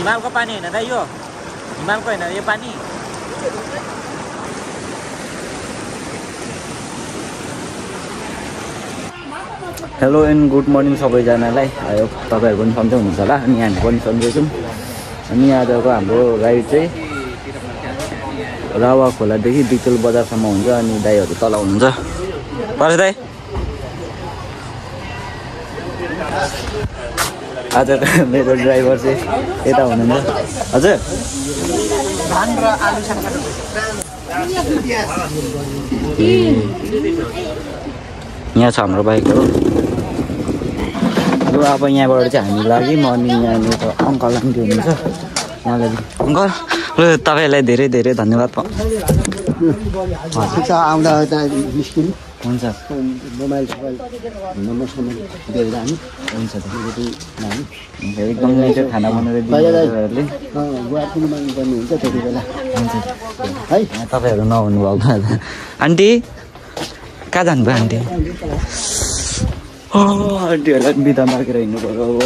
हिमालको पानी होइन दाइ यो हिमालको होइन यो पानी हेलो एन्ड गुड मर्निङ सबैजनालाई आयो तपाईँहरू पनि सन्चै हुनुहुन्छ होला अनि हामी पनि सन्चै छौँ अनि आजको हाम्रो राइड चाहिँ रावा खोलादेखि बिचोल बजारसम्म हुन्छ अनि दाइहरू तल हुनुहुन्छ पर्छ दाइ आजको मेरो ड्राइभर चाहिँ यता हुनुहुन्छ हजुर यहाँ छ हाम्रो बाइकहरू र अब यहाँबाट चाहिँ हामी लाग्यौँ अनि यहाँनिर अङ्कल आन्टी हुनुहुन्छ उहाँलाई अङ्कल ल तपाईँलाई धेरै धेरै धन्यवाद आउँदा निस्किनु हुन्छ मोबाइल नम्बरसम्म दिएर जानु हुन्छ एकदम मिठो खाना बनाएर दिनुहुहरूले गुवा पनि गर्नुहुन्छ त्यति बेला हुन्छ है तपाईँहरू नहुनु भएको आन्टी कहाँ जानुभयो आन्टी आन्टीहरूलाई बिदा मार्केर हिँड्नु पऱ्यो अब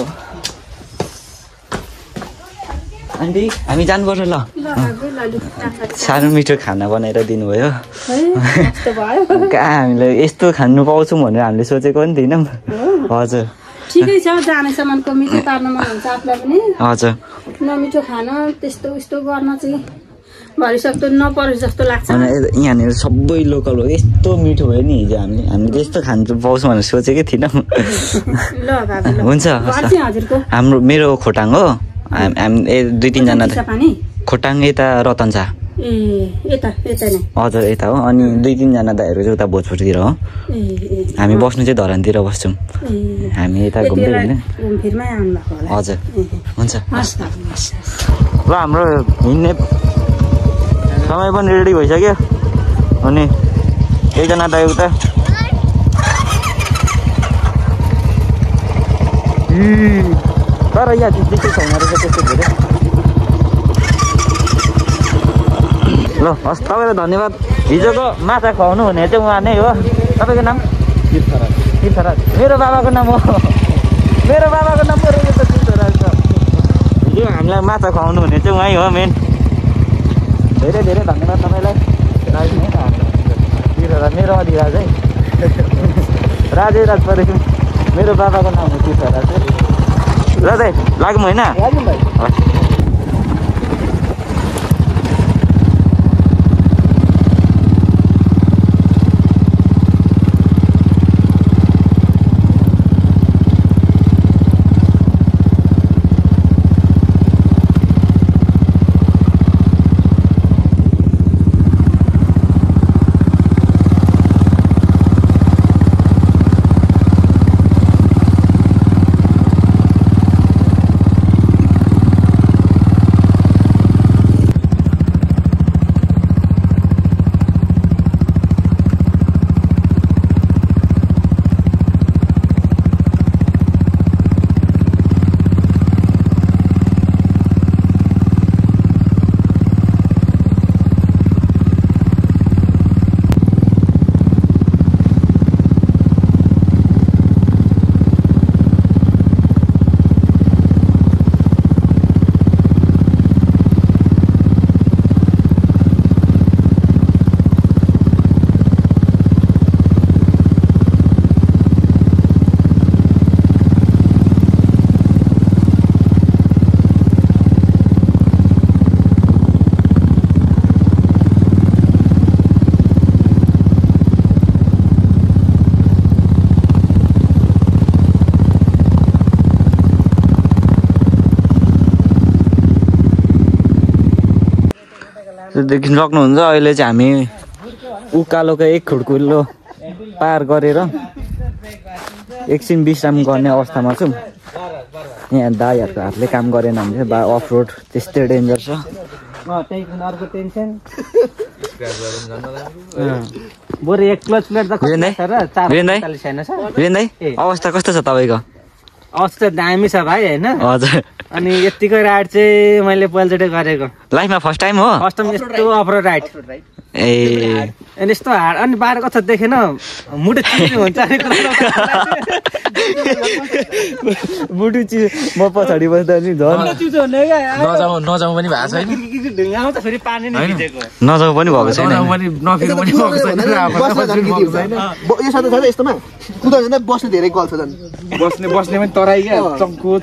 आन्टी हामी जानुपर्छ ल साह्रो मिठो खाना बनाएर दिनुभयो कहाँ हामीले यस्तो खानु पाउँछौँ भनेर हामीले सोचेको पनि थिएनौँ हजुर ठिकै छ जानेसम्मको मिठो पार्न मन हुन्छ आफूलाई पनि हजुर नमिठो खाना त्यस्तो उस्तो गर्न चाहिँ भरिसक्दो नपरोस् जस्तो लाग्छ यहाँनिर सबै लोकल हो यस्तो मिठो भयो नि हिजो हामीले त्यस्तो खानु पाउँछौँ भनेर सोचेकै थिएनौँ ल बाबु हुन्छ हजुरको हाम्रो मेरो खोटाङ हो हामी 2-3 जना खोटाङ यता रतनचा हजुर यता हो अनि 2-3 जना दाइहरू चाहिँ उता भोजपुरतिर हो हामी बस्नु चाहिँ धरानतिर बस्छौँ हामी यता घुम्दै हिँड्ने हजुर हुन्छ ल हाम्रो हिँड्ने समय पनि रेडी भइसक्यो अनि एकजना दाइ उता तर यहाँ त्यस्तो छैन रहेछ त्यस्तो धेरै ल हस् तपाईँलाई धन्यवाद हिजोको माछा खुवाउनु हुने चाहिँ उहाँ नै हो तपाईँको नाम तीर्थराज मेरो बाबाको नाम हो मेरो बाबाको नाम पो रहेछ तीर्थराज छ हिजो हामीलाई माछा खुवाउनु हुने चाहिँ उहाँ हो मेन धेरै धेरै धन्यवाद तपाईँलाई तीर्थराज मेरो अधिराज है राजै राज परेको मेरो बाबाको नाम हो तीर्थराज ल दाइ लागौँ होइन देखिन सक्नुहुन्छ अहिले चाहिँ हामी उकालोको एक खुड्कुलो पार गरेर एकछिन विश्राम गर्ने अवस्थामा छौँ यहाँ दाइहरूको हातले काम गरेन भने चाहिँ अफ रोड त्यस्तै डेन्जर छ बरु एक क्लच प्लेट त अवस्था कस्तो छ तपाईँको अवस्था दामी छ भाइ होइन हजुर अनि यतिको राइड चाहिँ मैले पहिलोचोटि गरेको लाइफमा फर्स्ट टाइम हो फर्स्ट टाइम यस्तो अफरोड राइड ए अनि यस्तो हार्ड अनि बाटो कस्तो देखेन मुटु चिप्ने हुन्छ अनि बुटु म पछाडि बस्दा नि झन् नजाउँ पनि भएको छैन ढुङ्गा आउँछ फेरि पानी नै भिजेको नजाउ पनि भएको छैन नफिर पनि भएको छैन यो साथै छ यस्तोमा कुदाउँदा जाँदा बस्ने धेरै गल्छ झन् बस्ने पनि तराई क्या चङ्को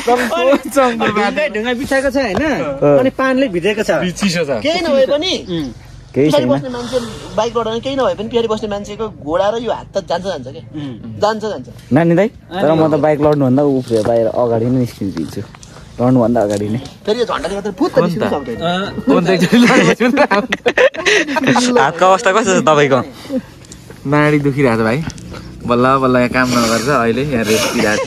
ढुङ्गा बिछाएको छ होइन अनि पानीले भिजेको छ चिसो छ केही नभए पनि केही पछाडि छैन बस्ने मान्छे बाइक लडाउने केही नभए पनि पछाडि बस्ने मान्छेको घोडा र यो हात त जान्छ क्या जान्छ नानी दाइ तर म त बाइक लड्नुभन्दा उफ्रियो बाहिर अगाडि नै निस्किदिन्छु लड्नुभन्दा अगाडि नै फेरि यो झन्डाले गर्दा फुत्त निस्किनु सक्दैन हातको अवस्था कस्तो छ तपाईँको नाडी दुखिरहेको छ भाइ बल्ल बल्ल यहाँ काम नगर्छ अहिले यहाँ रेस्ट दिइरहेको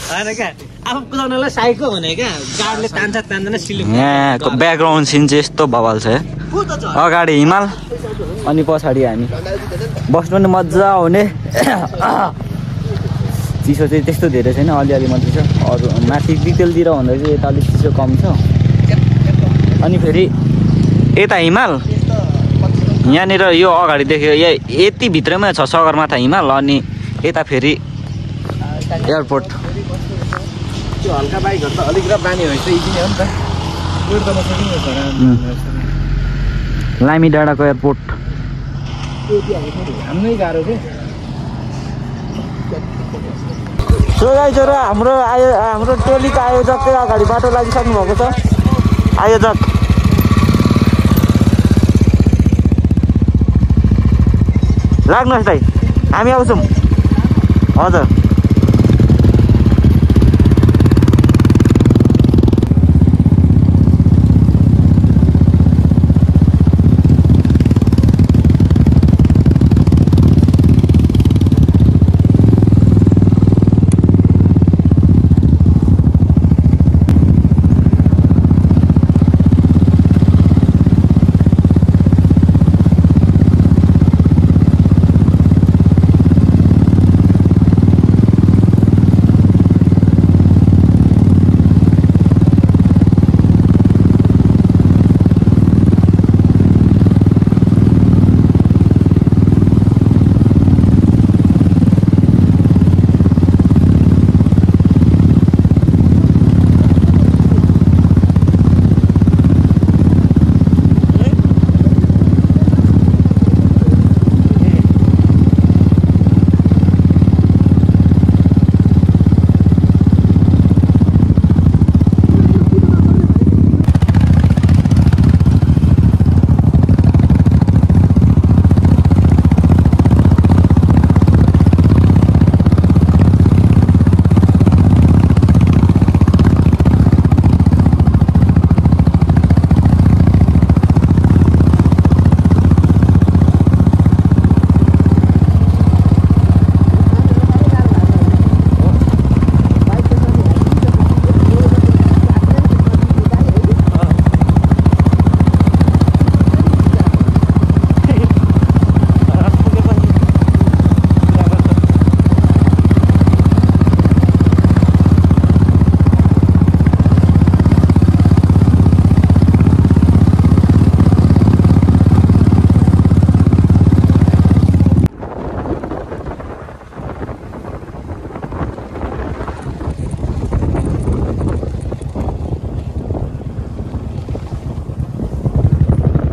होइन क्या आफू कुदाउनलाई साइको भने क्या गाडीले तान्दैन सिलिङ यहाँको ब्याकग्राउन्ड सिन चाहिँ यस्तो बवाल छ अगाडि हिमाल अनि पछाडि हामी बस्नु पनि मजा आउने चिसो चाहिँ त्यस्तो धेरै छैन अलिअलि मात्रै छ अरू माथि डिटेलतिर भन्दा चाहिँ यता अलिक चिसो कम छ अनि फेरि यता हिमाल यहाँनिर यो अगाडि देख्यो यति भित्रमै छ सगरमाथा हिमाल अनि यता फेरि एयरपोर्ट त्यो हल्का बाइकहरू त अलिक र बानी भएछ इजी नै हो नि त लामी डाँडाको एयरपोर्ट हाम्रै गाह्रो थियो सो गाइजहरु हाम्रो टोलीको आयोजक चाहिँ अगाडि बाटो लागिसक्नु भएको छ आयोजक लाग्नुहोस् दाइ हामी आउँछौँ हजुर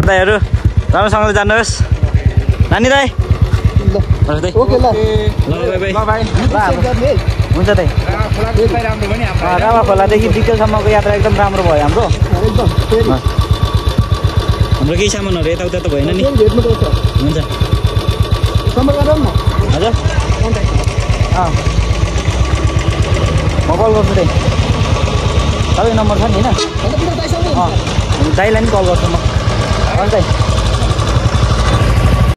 दाइहरु राम्रोसँगले जानुहोस् नानी दाइ ओके ल हुन्छ दाइ रामा खोलादेखि डिटेलसम्मको यात्रा एकदम राम्रो भयो हाम्रो हाम्रो केही सामानहरू यताउता त भएन नि हुन्छ हजुर म कल गर्छु दाइ तपाईँ नम्बर छ नि होइन दाइलाई पनि कल गर्छु म हजुर दाइ